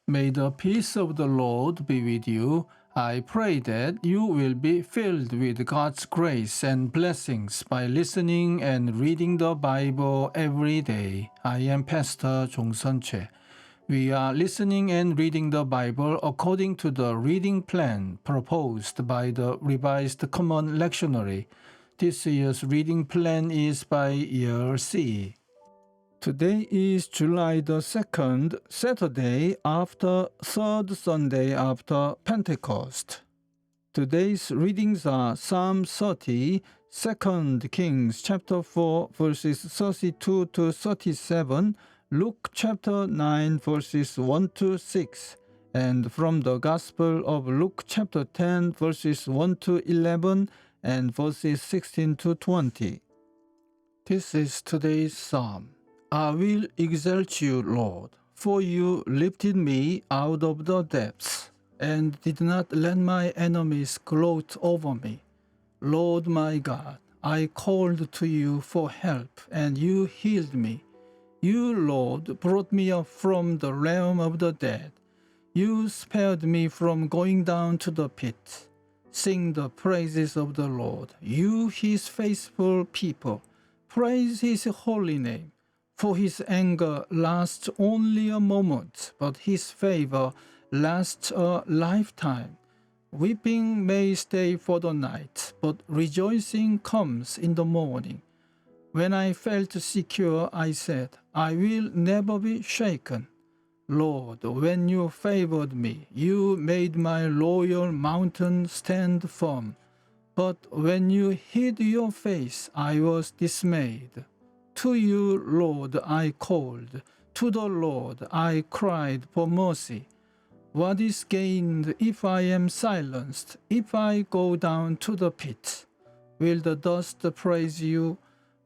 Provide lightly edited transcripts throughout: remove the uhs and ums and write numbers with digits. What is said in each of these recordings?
May the peace of the Lord be with you. I pray that you will be filled with God's grace and blessings by listening and reading the Bible every day. I am Pastor 종선채. We are listening and reading the Bible according to the reading plan proposed by the Revised Common Lectionary. This year's reading plan is by year C. Today is July the 2nd, Saturday after third Sunday after Pentecost. Today's readings are Psalm 30, 2 Kings chapter 4 verses 32 to 37, Luke chapter 9 verses 1 to 6, and from the Gospel of Luke chapter 10 verses 1 to 11 and verses 16 to 20. This is today's psalm. I will exalt you, Lord, for you lifted me out of the depths, and did not let my enemies gloat over me. Lord my God, I called to you for help, and you healed me. You, Lord, brought me up from the realm of the dead. You spared me from going down to the pit. Sing the praises of the Lord, you his faithful people. Praise his holy name. For his anger lasts only a moment, but his favor lasts a lifetime. Weeping may stay for the night, but rejoicing comes in the morning. When I felt secure, I said, I will never be shaken. Lord, when you favored me, you made my loyal mountain stand firm. But when you hid your face, I was dismayed. To you, Lord, I called. To the Lord I cried for mercy. What is gained if I am silenced, if I go down to the pit? Will the dust praise you?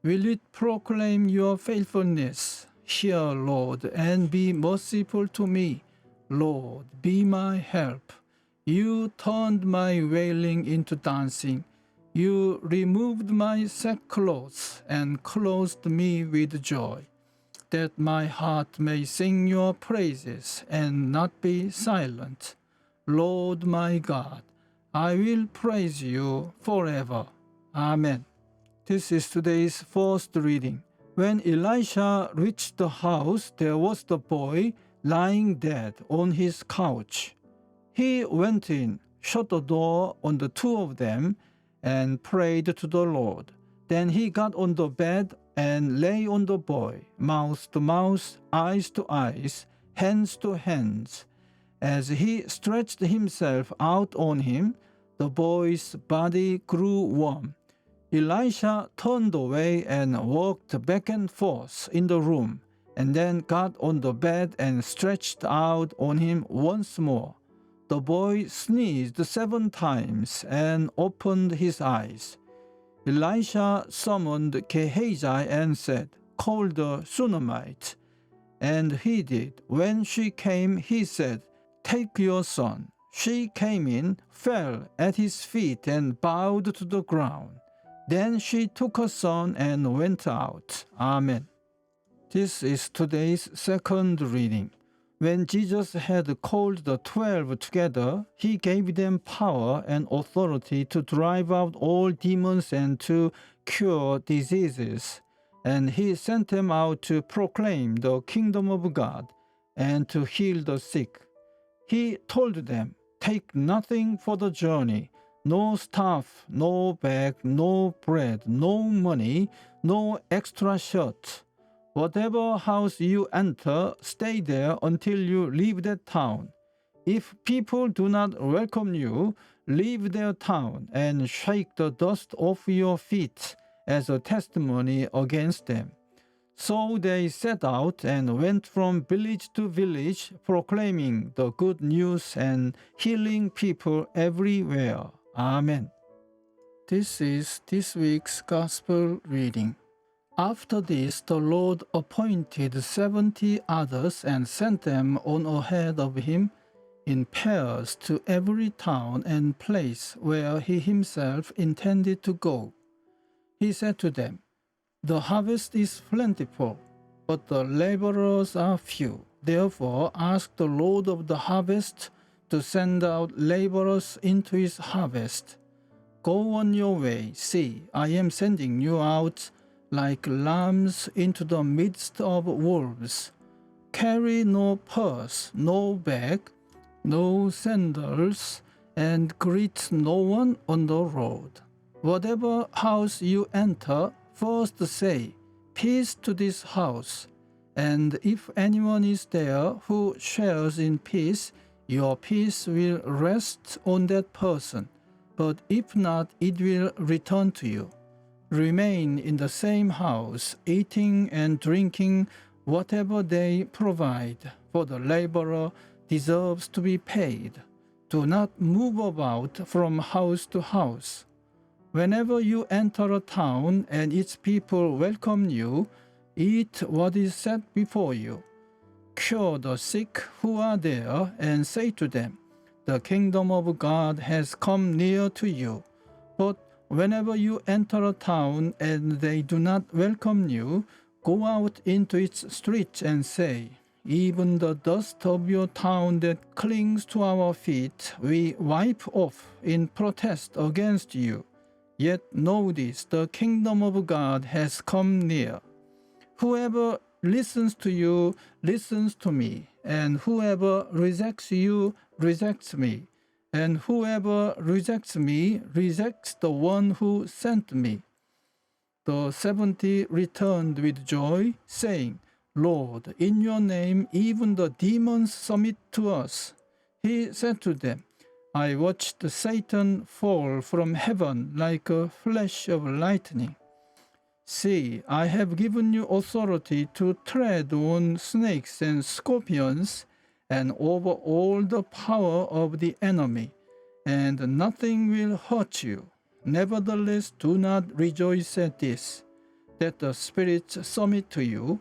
Will it proclaim your faithfulness? Hear, Lord, and be merciful to me. Lord, be my help. You turned my wailing into dancing. You removed my sackcloth and clothed me with joy, that my heart may sing your praises and not be silent. Lord my God, I will praise you forever. Amen. This is today's first reading. When Elisha reached the house, there was the boy lying dead on his couch. He went in, shut the door on the two of them, and prayed to the Lord. Then he got on the bed and lay on the boy, mouth to mouth, eyes to eyes, hands to hands. As he stretched himself out on him, the boy's body grew warm. Elisha turned away and walked back and forth in the room, and then got on the bed and stretched out on him once more. The boy sneezed 7 times and opened his eyes. Elisha summoned Gehazi and said, Call the Shunammite. And he did. When she came, he said, Take your son. She came in, fell at his feet and bowed to the ground. Then she took her son and went out. Amen. This is today's second reading. When Jesus had called the 12 together, he gave them power and authority to drive out all demons and to cure diseases. And he sent them out to proclaim the kingdom of God and to heal the sick. He told them, Take nothing for the journey, no staff, no bag, no bread, no money, no extra shirt. Whatever house you enter, stay there until you leave that town. If people do not welcome you, leave their town and shake the dust off your feet as a testimony against them. So they set out and went from village to village, proclaiming the good news and healing people everywhere. Amen. This is this week's Gospel reading. After this, the Lord appointed 70 others and sent them on ahead of him in pairs to every town and place where he himself intended to go. He said to them, The harvest is plentiful, but the laborers are few. Therefore, ask the Lord of the harvest to send out laborers into his harvest. Go on your way. See, I am sending you out like lambs into the midst of wolves. Carry no purse, no bag, no sandals, and greet no one on the road. Whatever house you enter, first say, "Peace to this house." And if anyone is there who shares in peace, your peace will rest on that person. But if not, it will return to you. Remain in the same house, eating and drinking whatever they provide, for the laborer deserves to be paid. Do not move about from house to house. Whenever you enter a town and its people welcome you, eat what is set before you. Cure the sick who are there and say to them, "The kingdom of God has come near to you." But whenever you enter a town and they do not welcome you, go out into its streets and say, "Even the dust of your town that clings to our feet, we wipe off in protest against you. Yet know this, the kingdom of God has come near. Whoever listens to you listens to me, and whoever rejects you rejects me, and whoever rejects me rejects the one who sent me." The 70 returned with joy, saying, "Lord, in your name even the demons submit to us." He said to them, "I watched Satan fall from heaven like a flash of lightning. See, I have given you authority to tread on snakes and scorpions and over all the power of the enemy, and nothing will hurt you. Nevertheless, do not rejoice at this, that the spirits submit to you,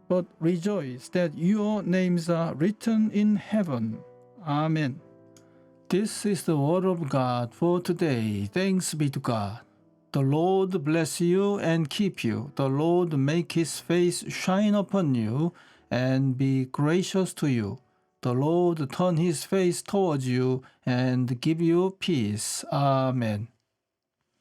but rejoice that your names are written in heaven." Amen. This is the word of God for today. Thanks be to God. The Lord bless you and keep you. The Lord make his face shine upon you and be gracious to you. The Lord turn his face towards you and give you peace. Amen.